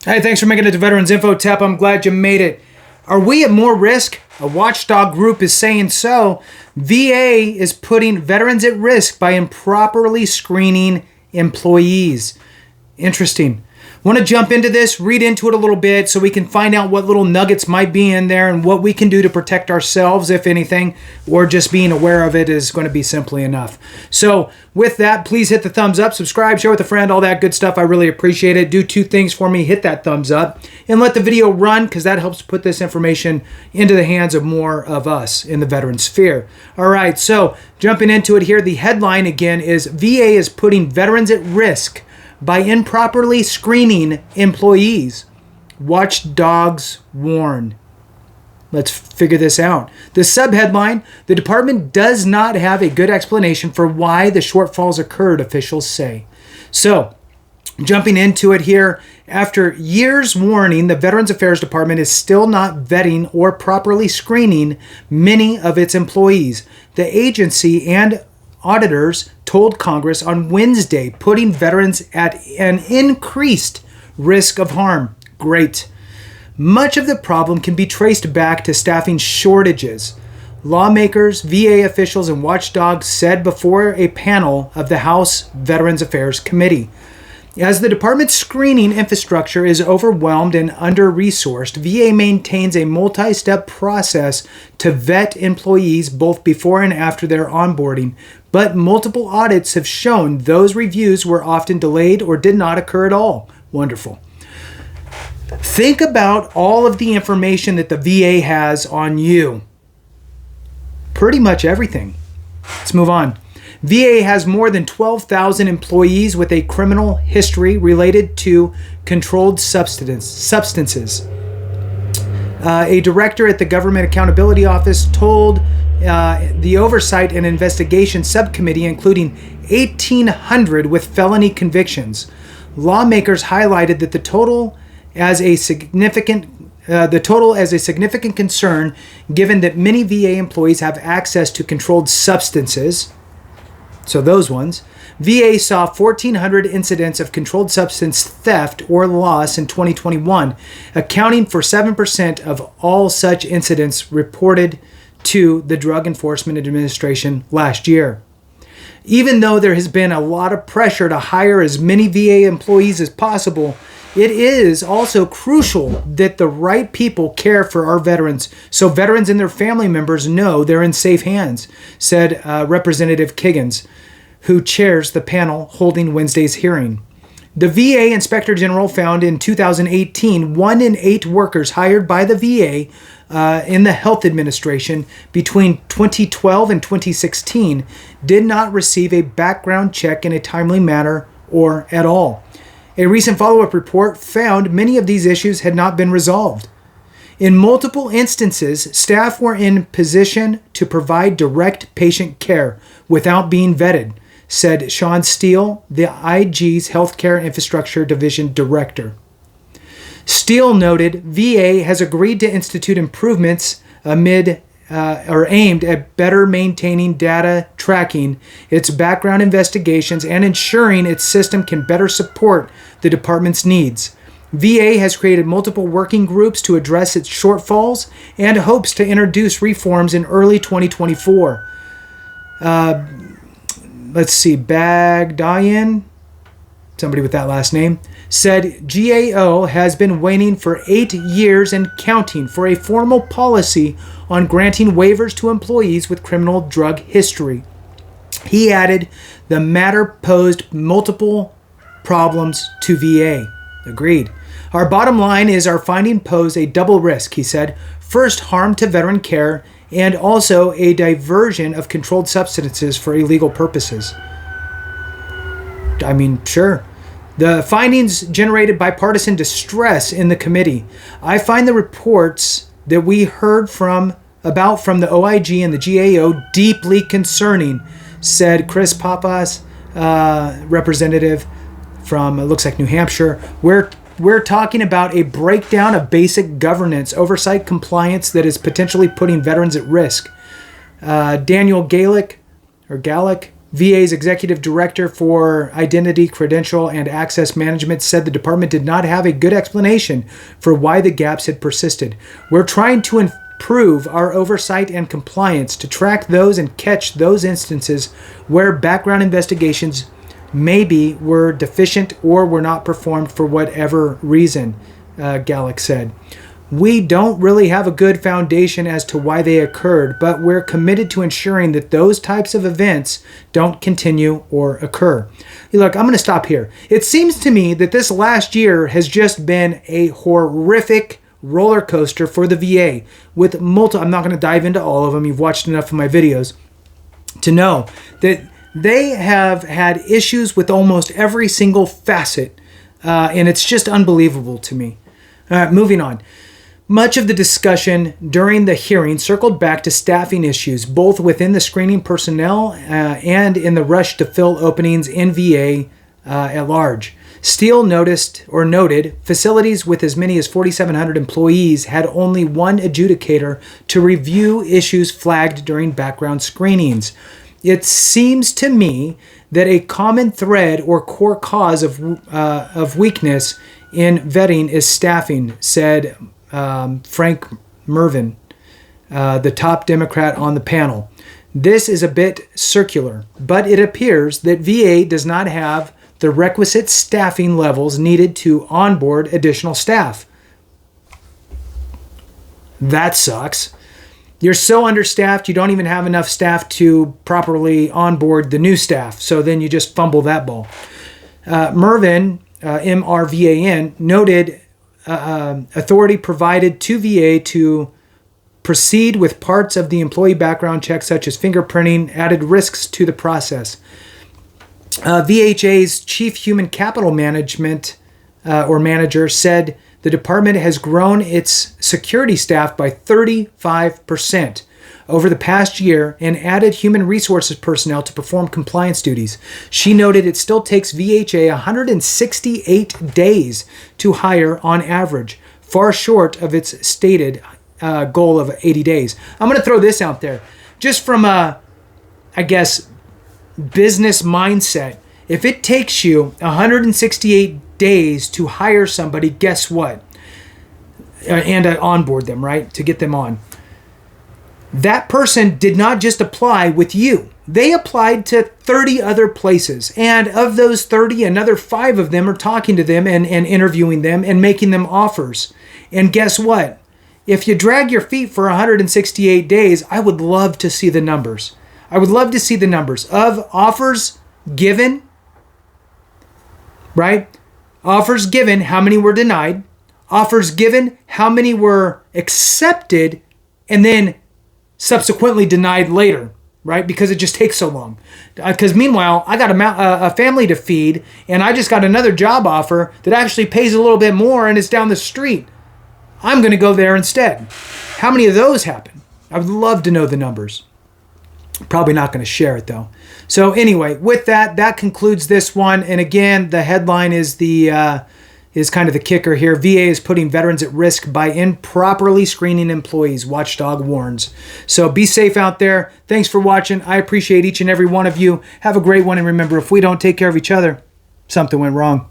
Hey, thanks for making it to Veterans Info Tap. I'm glad you made it. Are we at more risk? A watchdog group is saying so. VA is putting veterans at risk by improperly screening employees. Interesting. Want to jump into this, read into it a little bit so we can find out what little nuggets might be in there and what we can do to protect ourselves, if anything, or just being aware of it is going to be simply enough. So with that, please hit the thumbs up, subscribe, share with a friend, all that good stuff. I really appreciate it. Do two things for me. Hit that thumbs up and let the video run, because that helps put this information into the hands of more of us in the veteran sphere. All right, so jumping into it here, the headline again is VA is putting veterans at risk by improperly screening employees. Watchdogs warn. Let's figure this out. The subheadline, the department does not have a good explanation for why the shortfalls occurred, officials say. So, jumping into it here, after years warning, the Veterans Affairs Department is still not vetting or properly screening many of its employees. The agency and auditors told Congress on Wednesday, putting veterans at an increased risk of harm. Great. Much of the problem can be traced back to staffing shortages. Lawmakers, VA officials, and watchdogs said before a panel of the House Veterans Affairs Committee. As the department's screening infrastructure is overwhelmed and under-resourced, VA maintains a multi-step process to vet employees both before and after their onboarding, but multiple audits have shown those reviews were often delayed or did not occur at all. Wonderful. Think about all of the information that the VA has on you. Pretty much everything. Let's move on. VA has more than 12,000 employees with a criminal history related to controlled substances. A director at the Government Accountability Office told the Oversight and Investigation Subcommittee, including 1,800 with felony convictions. Lawmakers highlighted that the total as a significant concern, given that many VA employees have access to controlled substances. So those ones. VA saw 1,400 incidents of controlled substance theft or loss in 2021, accounting for 7% of all such incidents reported to the Drug Enforcement Administration last year. Even though there has been a lot of pressure to hire as many VA employees as possible, it is also crucial that the right people care for our veterans so veterans and their family members know they're in safe hands, said Representative Kiggins, who chairs the panel holding Wednesday's hearing. The VA Inspector General found in 2018, 1 in 8 workers hired by the VA in the Health Administration between 2012 and 2016 did not receive a background check in a timely manner or at all. A recent follow-up report found many of these issues had not been resolved. In multiple instances, staff were in position to provide direct patient care without being vetted, said Sean Steele, the IG's Healthcare Infrastructure Division Director. Steele noted VA has agreed to institute improvements aimed at better maintaining data tracking, its background investigations, and ensuring its system can better support the department's needs. VA has created multiple working groups to address its shortfalls and hopes to introduce reforms in early 2024. Let's see, Bagdayan, somebody with that last name, said GAO has been waiting for 8 years and counting for a formal policy on granting waivers to employees with criminal drug history. He added, the matter posed multiple problems to VA. Agreed. Our bottom line is our finding pose a double risk, he said. First, harm to veteran care, and also a diversion of controlled substances for illegal purposes. I mean, sure. The findings generated bipartisan distress in the committee. I find the reports that we heard about from the OIG and the GAO deeply concerning, said Chris Papas, representative from, it looks like New Hampshire. We're talking about a breakdown of basic governance, oversight, compliance that is potentially putting veterans at risk. Daniel Gallick, VA's executive director for identity, credential, and access management said the department did not have a good explanation for why the gaps had persisted. We're trying to improve our oversight and compliance to track those and catch those instances where background investigations maybe were deficient or were not performed for whatever reason, Gallick said. We don't really have a good foundation as to why they occurred, but we're committed to ensuring that those types of events don't continue or occur. Look, I'm going to stop here. It seems to me that this last year has just been a horrific roller coaster for the VA with multiple. I'm not going to dive into all of them. You've watched enough of my videos to know that they have had issues with almost every single facet, and it's just unbelievable to me. Moving on. Much of the discussion during the hearing circled back to staffing issues, both within the screening personnel and in the rush to fill openings in VA at large. Steele noted facilities with as many as 4,700 employees had only one adjudicator to review issues flagged during background screenings. It seems to me that a common thread or core cause of weakness in vetting is staffing, said Frank Mervyn, the top Democrat on the panel. This is a bit circular, but it appears that VA does not have the requisite staffing levels needed to onboard additional staff. That sucks. You're so understaffed, you don't even have enough staff to properly onboard the new staff, so then you just fumble that ball. Mervyn, MRVAN, noted authority provided to VA to proceed with parts of the employee background check, such as fingerprinting, added risks to the process. VHA's chief human capital management or manager said the department has grown its security staff by 35% over the past year and added human resources personnel to perform compliance duties. She noted it still takes VHA 168 days to hire on average, far short of its stated goal of 80 days. I'm going to throw this out there. Just from a, business mindset, if it takes you 168 days to hire somebody, guess what? And onboard them, right? To get them on. That person did not just apply with you. They applied to 30 other places. And of those 30, another 5 of them are talking to them and interviewing them and making them offers. And guess what? If you drag your feet for 168 days, I would love to see the numbers. I would love to see the numbers of offers given, right? Offers given, how many were denied? Offers given, how many were accepted and then subsequently denied later, right? Because it just takes so long. Because meanwhile, I got a family to feed, and I just got another job offer that actually pays a little bit more and it's down the street. I'm going to go there instead. How many of those happen? I would love to know the numbers. Probably not going to share it though. So anyway, with that concludes this one. And again, the headline is is kind of the kicker here. VA is putting veterans at risk by improperly screening employees, Watchdog warns. So be safe out there. Thanks for watching. I appreciate each and every one of you. Have a great one. And remember, if we don't take care of each other, something went wrong.